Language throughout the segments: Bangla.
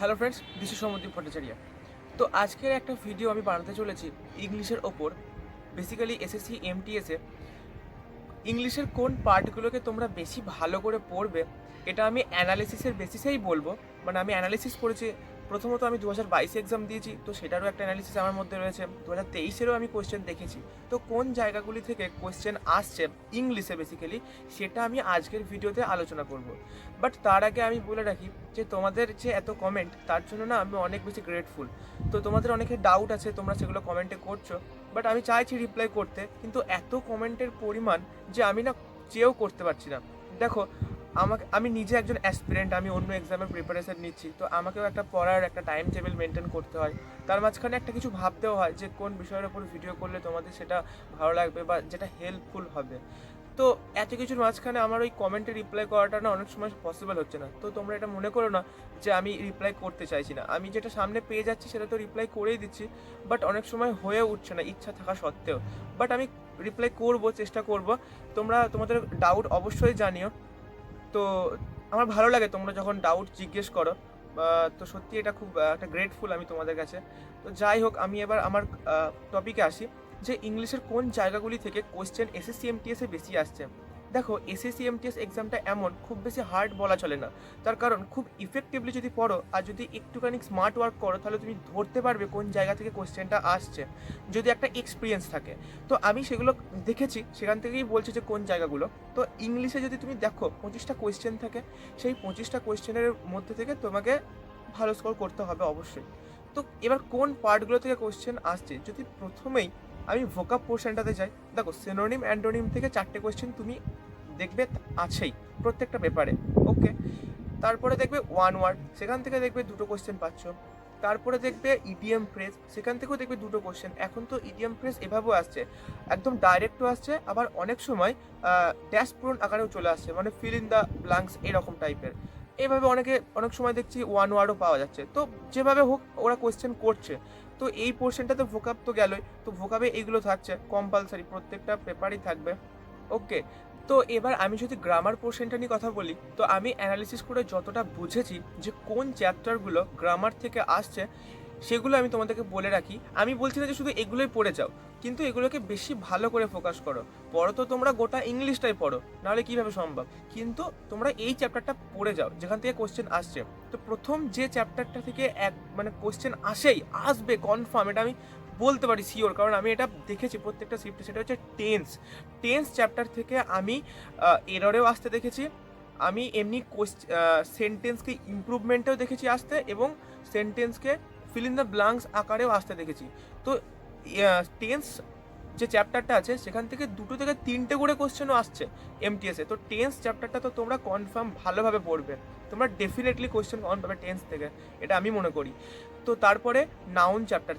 Hello friends, this is Soumyadip Bhattacharya. তো আজকের একটা ভিডিও আমি বানাতে চলেছি ইংলিশের ওপর। বেসিক্যালি এসএসসি এমটিএসে ইংলিশের কোন পার্টগুলোকে তোমরা বেশি ভালো করে পড়বে, এটা আমি অ্যানালিসিসের বেসিসেই বলবো। মানে আমি অ্যানালিসিস করেছি। প্রথমত আমি 2022 এক্সাম দিয়েছি, তো সেটারও একটা অ্যানালিসিস আমার মধ্যে রয়েছে। 2023-এরও আমি কোয়েশ্চেন দেখেছি। তো কোন জায়গাগুলি থেকে কোয়েশ্চেন আসছে ইংলিশে বেসিক্যালি, সেটা আমি আজকের ভিডিওতে আলোচনা করব। বাট তার আগে আমি বলে রাখি যে তোমাদের যে এত কমেন্ট, তার জন্য না আমি অনেক বেশি গ্রেটফুল। তো তোমাদের অনেকের ডাউট আছে, তোমরা সেগুলো কমেন্টে করছো। বাট আমি চাইছি রিপ্লাই করতে, কিন্তু এত কমেন্টের পরিমাণ যে আমি না চেয়েও করতে পারছি না। দেখো, আমি নিজে একজন অ্যাসপিরেন্ট, আমি অন্য এক্সামের প্রিপারেশন নিচ্ছি, তো আমাকেও একটা পড়ার একটা টাইম টেবিল মেনটেন করতে হয়। তার মাঝখানে একটা কিছু ভাবতেও হয় যে কোন বিষয়ের ওপর ভিডিও করলে তোমাদের সেটা ভালো লাগবে বা যেটা হেল্পফুল হবে। তো এত কিছুর মাঝখানে আমার ওই কমেন্টে রিপ্লাই করাটা না অনেক সময় পসিবল হচ্ছে না। তো তোমরা এটা মনে করো না যে আমি রিপ্লাই করতে চাইছি না। আমি যেটা সামনে পেয়ে যাচ্ছি সেটা তো রিপ্লাই করেই দিচ্ছি, বাট অনেক সময় হয়ে উঠছে না ইচ্ছা থাকা সত্ত্বেও। বাট আমি রিপ্লাই করব, চেষ্টা করব। তোমরা তোমাদের ডাউট অবশ্যই জানিও। তো আমার ভালো লাগে তোমরা যখন ডাউট জিজ্ঞেস করো। তো সত্যি এটা খুব একটা গ্রেটফুল আমি তোমাদের কাছে। তো যাই হোক, আমি এবার আমার টপিকে আসি যে ইংলিশের কোন জায়গাগুলি থেকে কোয়েশ্চেন এসএসসি এমটিএসে বেশি আসছে। দেখো, এসএসসি এমটিএস এক্সামটা এমন খুব বেশি হার্ড বলা চলে না। তার কারণ খুব ইফেক্টিভলি যদি পড়ো আর যদি একটুখানি স্মার্ট ওয়ার্ক করো, তাহলে তুমি ধরতে পারবে কোন জায়গা থেকে কোয়েশ্চেনটা আসছে, যদি একটা এক্সপিরিয়েন্স থাকে। তো আমি সেগুলো দেখেছি, সেখান থেকেই বলছি যে কোন জায়গাগুলো। তো ইংলিশে যদি তুমি দেখো 25টা কোয়েশ্চেন থাকে, সেই 25টা কোয়েশ্চেনের মধ্যে থেকে তোমাকে ভালো স্কোর করতে হবে অবশ্যই। তো এবার কোন পার্টগুলো থেকে কোয়েশ্চেন আসছে, যদি প্রথমেই আমি ভোকাব পোর্শনটাতে যাই, দেখো সিনোনিম অ্যান্টোনিম থেকে 4টে কোয়েশ্চেন তুমি দেখবে আছেই প্রত্যেকটা পেপারে। ওকে, তারপরে দেখবে ওয়ান ওয়ার্ড, সেখান থেকে দেখবে 2টো কোয়েশ্চেন পাচ্ছ। তারপরে দেখবে ইডিএম ফ্রেজ, সেখান থেকেও দেখবে 2টো কোয়েশ্চেন। এখন তো ইডিএম ফ্রেজ এভাবেও আসছে, একদম ডাইরেক্টও আসছে, আবার অনেক সময় ড্যাশ পূরণ আকারেও চলে আসছে, মানে ফিল ইন দ্য ব্ল্যাঙ্কস এরকম টাইপের। এইভাবে অনেক সময় দেখছি ওয়ান ওয়ার্ডও পাওয়া যাচ্ছে। তো যেভাবে হোক ওরা কোয়েশ্চেন করছে। তো এই পোর্শনটাতে ভোকাব তো গেলই, তো ভোকাবে এইগুলো থাকছে কম্পালসারি, প্রত্যেকটা পেপারই থাকবে। ওকে, তো এবার আমি যদি গ্রামার পোর্শনটা নিয়ে কথা বলি, তো আমি অ্যানালিসিস করে যতটা বুঝেছি যে কোন চ্যাপ্টারগুলো গ্রামার থেকে আসছে, সেগুলো আমি তোমাদেরকে বলে রাখি। আমি বলছি না যে শুধু এগুলোই পড়ে যাও, কিন্তু এগুলোকে বেশি ভালো করে ফোকাস করো। পড়ো তো তোমরা গোটা ইংলিশটাই পড়ো, নাহলে কীভাবে সম্ভব। কিন্তু তোমরা এই চ্যাপ্টারটা পড়ে যাও যেখান থেকে কোশ্চেন আসছে। তো প্রথম যে চ্যাপ্টারটা থেকে মানে কোশ্চেন আসবে কনফার্ম, এটা আমি বলতে পারি শিওর, কারণ আমি এটা দেখেছি প্রত্যেকটা শিফটে। সেটা হচ্ছে টেন্স চ্যাপ্টার থেকে আমি এররেও আসতে দেখেছি। আমি এমনি সেন্টেন্সকে ইমপ্রুভমেন্টেও দেখেছি আসতে, এবং সেন্টেন্সকে ফিল ইন দ্য ব্ল্যাঙ্কস আকারেও আসতে দেখেছি। তো টেন্স যে চ্যাপ্টারটা আছে, সেখান থেকে 2 থেকে 3টে করে কোশ্চেনও আসছে এমটিএসে। তো টেন্স চ্যাপ্টারটা তো তোমরা কনফার্ম ভালোভাবে পড়বে, তোমরা ডেফিনেটলি কোশ্চেন কমন পাবে টেন্স থেকে, এটা আমি মনে করি। তো তারপরে নাউন চ্যাপ্টার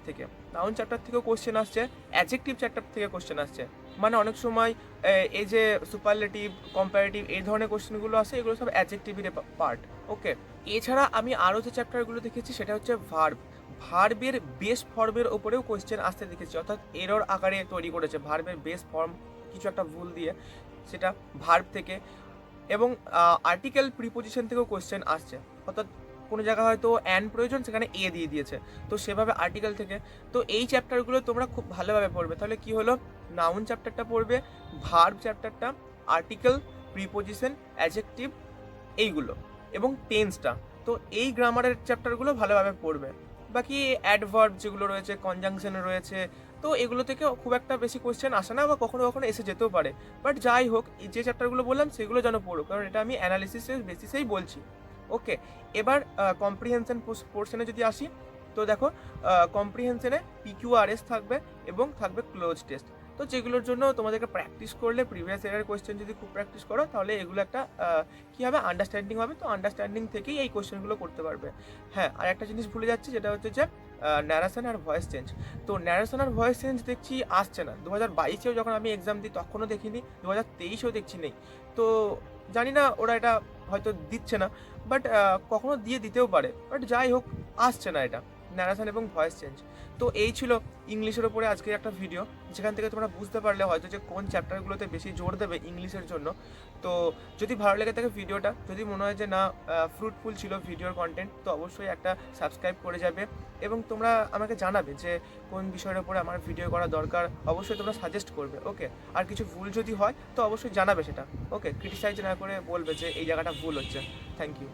থেকেও কোশ্চেন আসছে, অ্যাডজেক্টিভ চ্যাপ্টার থেকে কোশ্চেন আসছে। মানে অনেক সময় এই যে সুপারলেটিভ, কম্পারেটিভ, এই ধরনের কোশ্চেনগুলো আসে, এগুলো সব অ্যাডজেক্টিভের পার্ট। ওকে, এছাড়া আমি আরও যে চ্যাপ্টারগুলো দেখেছি সেটা হচ্ছে ভার্বের বেস ফর্মের ওপরেও কোয়েশ্চেন আসতে দেখেছি, অর্থাৎ এরর আকারে তৈরি করেছে ভার্বের বেস ফর্ম কিছু একটা ভুল দিয়ে, সেটা ভার্ব থেকে। এবং আর্টিকেল প্রিপোজিশন থেকেও কোয়েশ্চেন আসছে, অর্থাৎ কোনো জায়গায় হয়তো অ্যান প্রয়োজন, সেখানে এ দিয়ে দিয়েছে, তো সেভাবে আর্টিকেল থেকে। তো এই চ্যাপ্টারগুলো তোমরা খুব ভালোভাবে পড়বে। তাহলে কি হলো, নাউন চ্যাপ্টারটা পড়বে, ভার্ব চ্যাপ্টারটা, আর্টিকেল, প্রিপোজিশন, অ্যাডজেক্টিভ, এইগুলো, এবং টেন্সটা। তো এই গ্রামারের চ্যাপ্টারগুলো ভালোভাবে পড়বে। বাকি অ্যাডভার্ব যেগুলো রয়েছে, কনজাংশন রয়েছে, তো এগুলো থেকে খুব একটা বেশি কোয়েশ্চেন আসে না, বা কখনো কখনো এসে যেতেও পারে। বাট যাই হোক, এই যে চ্যাপ্টারগুলো বললাম সেগুলো যেন পড়ো, কারণ এটা আমি অ্যানালিসিসের বেসিসেই বলছি। ওকে, এবার কম্প্রিহেনশন পোর্শনে যদি আসি, তো দেখো কম্প্রিহেনশনে পিকিউআরএস থাকবে এবং থাকবে ক্লোজ টেস্ট। তো যেগুলোর জন্য তোমাদেরকে প্র্যাকটিস করলে, প্রিভিয়াস ইয়ারের কোয়েশ্চেন যদি খুব প্র্যাকটিস করো, তাহলে এগুলো একটা কী হবে, আন্ডারস্ট্যান্ডিং হবে। তো আন্ডারস্ট্যান্ডিং থেকেই এই কোয়েশ্চেনগুলো করতে পারবে। হ্যাঁ, আর একটা জিনিস ভুলে যাচ্ছি, যেটা হচ্ছে যে ন্যারেশন আর ভয়েস চেঞ্জ। তো ন্যারেশন আর ভয়েস চেঞ্জ দেখছি আসছে না। 2022-এও যখন আমি এক্সাম দিই তখনও দেখিনি, 2023-এও দেখছি নেই। তো জানি না ওরা এটা হয়তো দিচ্ছে না, বাট কখনো দিতেও পারে। বাট যাই হোক, আসছে না এটা। ন্যারেশন এবং ভয়েস চেঞ্জ। তো এই ছিল ইংলিশের ওপরে আজকের একটা ভিডিও, যেখান থেকে তোমরা বুঝতে পারলে হয়তো যে কোন চ্যাপ্টারগুলোতে বেশি জোর দেবে ইংলিশের জন্য। তো যদি ভালো লেগে থাকে ভিডিওটা, যদি মনে হয় যে না ফ্রুটফুল ছিল ভিডিওর কন্টেন্ট, তো অবশ্যই একটা সাবস্ক্রাইব করে যাবে এবং তোমরা আমাকে জানাবে যে কোন বিষয়ের ওপরে আমার ভিডিও করা দরকার। অবশ্যই তোমরা সাজেস্ট করবে, ওকে। আর কিছু ভুল যদি হয় তো অবশ্যই জানাবে সেটা, ওকে। ক্রিটিসাইজ না করে বলবে যে এই জায়গাটা ভুল হচ্ছে। Thank you.